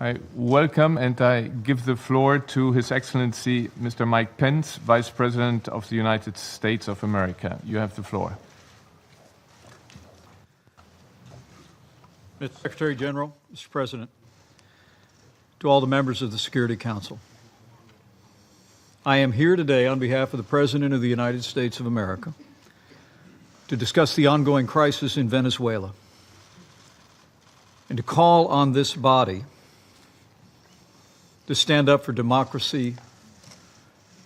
I welcome and I give the floor to His Excellency Mr. Mike Pence, Vice President of the United States of America. You have the floor. Mr. Secretary General, Mr. President, to all the members of the Security Council, I am here today on behalf of the President of the United States of America to discuss the ongoing crisis in Venezuela and to call on this body to stand up for democracy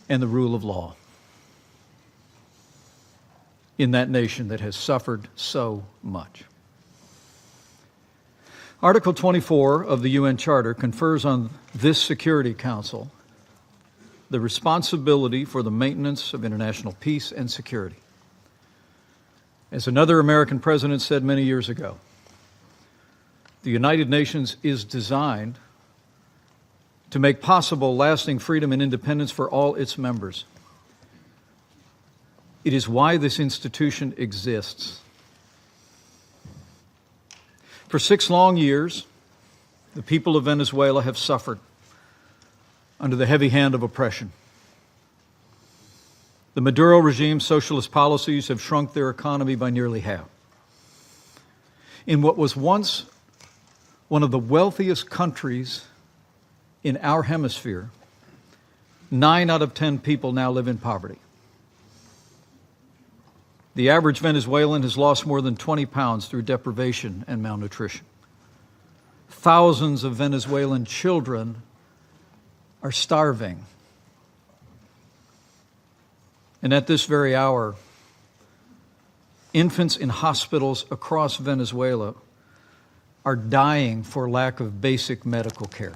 and the rule of law in that nation that has suffered so much. Article 24 of the UN Charter confers on this Security Council the responsibility for the maintenance of international peace and security. As another American president said many years ago, the United Nations is designed to make possible lasting freedom and independence for all its members. It is why this institution exists. For 6 long years, the people of Venezuela have suffered under the heavy hand of oppression. The Maduro Regime's socialist policies have shrunk their economy by nearly half. In what was once one of the wealthiest countries in our hemisphere, 9 out of 10 people now live in poverty. The average Venezuelan has lost more than 20 pounds through deprivation and malnutrition. Thousands of Venezuelan children are starving. And at this very hour, infants in hospitals across Venezuela are dying for lack of basic medical care.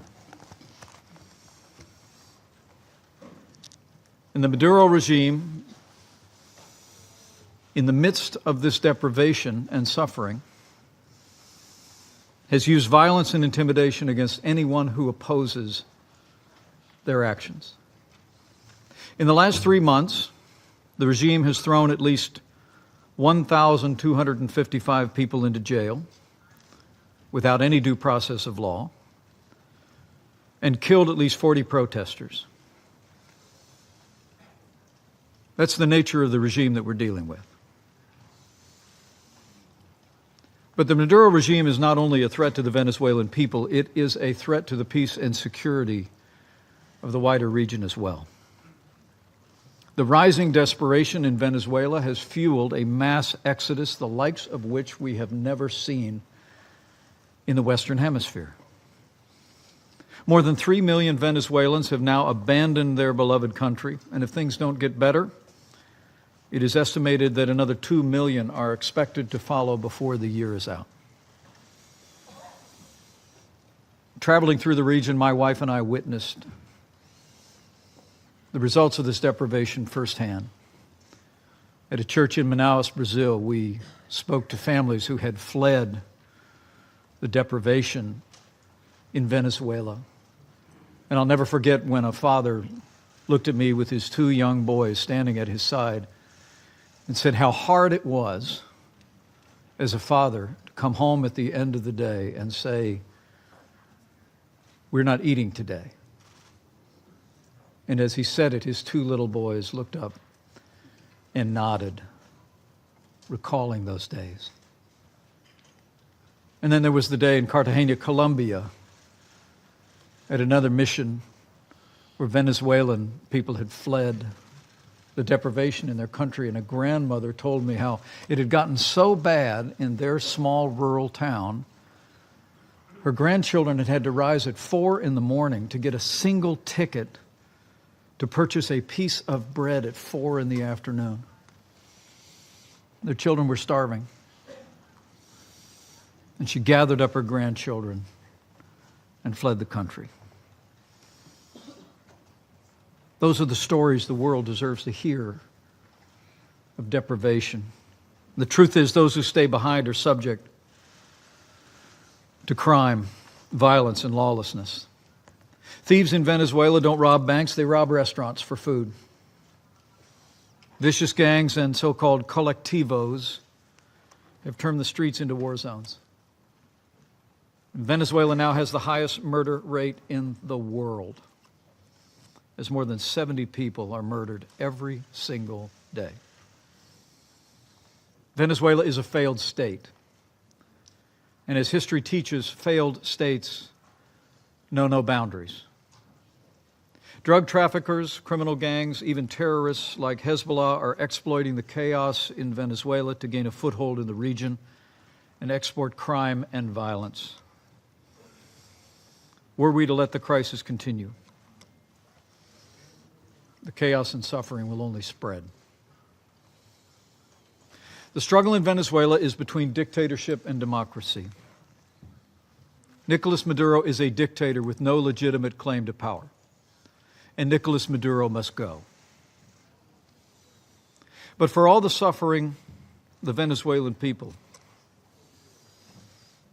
And the Maduro regime, in the midst of this deprivation and suffering, has used violence and intimidation against anyone who opposes their actions. In the last 3 months, the regime has thrown at least 1,255 people into jail without any due process of law and killed at least 40 protesters. That's the nature of the regime that we're dealing with. But the Maduro regime is not only a threat to the Venezuelan people, it is a threat to the peace and security of the wider region as well. The rising desperation in Venezuela has fueled a mass exodus, the likes of which we have never seen in the Western Hemisphere. More than 3 million Venezuelans have now abandoned their beloved country, and if things don't get better, it is estimated that another 2 million are expected to follow before the year is out. Traveling through the region, my wife and I witnessed the results of this deprivation firsthand. At a church in Manaus, Brazil, we spoke to families who had fled the deprivation in Venezuela. And I'll never forget when a father looked at me with his 2 young boys standing at his side and said how hard it was as a father to come home at the end of the day and say, "We're not eating today." And as he said it, his 2 little boys looked up and nodded, recalling those days. And then there was the day in Cartagena, Colombia, at another mission where Venezuelan people had fled the deprivation in their country, and a grandmother told me how it had gotten so bad in their small rural town, her grandchildren had had to rise at 4 a.m. to get a single ticket to purchase a piece of bread at 4 p.m. Their children were starving. And she gathered up her grandchildren and fled the country. Those are the stories the world deserves to hear of deprivation. The truth is, those who stay behind are subject to crime, violence, and lawlessness. Thieves in Venezuela don't rob banks, they rob restaurants for food. Vicious gangs and so-called colectivos have turned the streets into war zones. Venezuela now has the highest murder rate in the world, as more than 70 people are murdered every single day. Venezuela is a failed state. And as history teaches, failed states know no boundaries. Drug traffickers, criminal gangs, even terrorists like Hezbollah are exploiting the chaos in Venezuela to gain a foothold in the region and export crime and violence. Were we to let the crisis continue, the chaos and suffering will only spread. The struggle in Venezuela is between dictatorship and democracy. Nicolas Maduro is a dictator with no legitimate claim to power, and Nicolas Maduro must go. But for all the suffering, the Venezuelan people,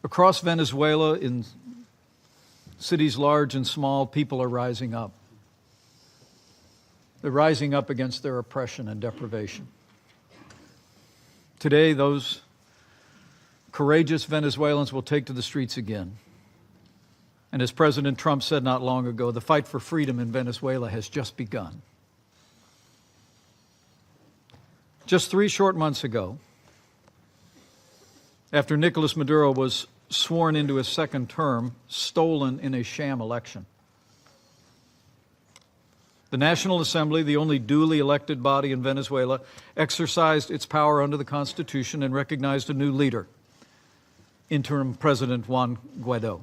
across Venezuela, in cities large and small, people are rising up. They're rising up against their oppression and deprivation. Today, those courageous Venezuelans will take to the streets again. And as President Trump said not long ago, the fight for freedom in Venezuela has just begun. Just 3 short months ago, after Nicolas Maduro was sworn into his second term, stolen in a sham election, the National Assembly, the only duly elected body in Venezuela, exercised its power under the Constitution and recognized a new leader, interim President Juan Guaido.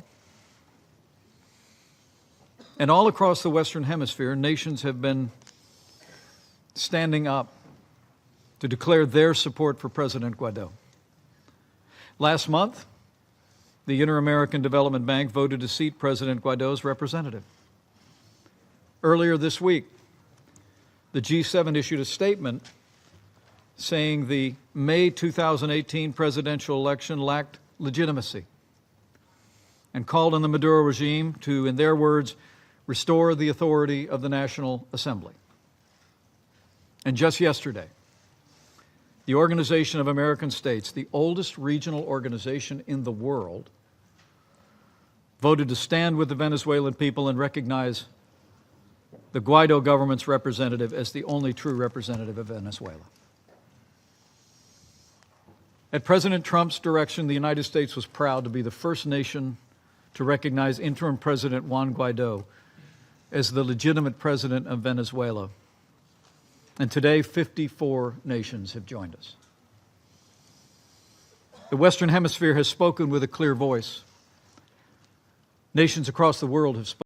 And all across the Western Hemisphere, nations have been standing up to declare their support for President Guaido. Last month, the Inter-American Development Bank voted to seat President Guaido's representative. Earlier this week, the G7 issued a statement saying the May 2018 presidential election lacked legitimacy and called on the Maduro regime to, in their words, restore the authority of the National Assembly. And just yesterday, the Organization of American States, the oldest regional organization in the world, voted to stand with the Venezuelan people and recognize the Guaido government's representative as the only true representative of Venezuela. At President Trump's direction, the United States was proud to be the first nation to recognize interim President Juan Guaido as the legitimate president of Venezuela. And today, 54 nations have joined us. The Western Hemisphere has spoken with a clear voice. Nations across the world have spoken.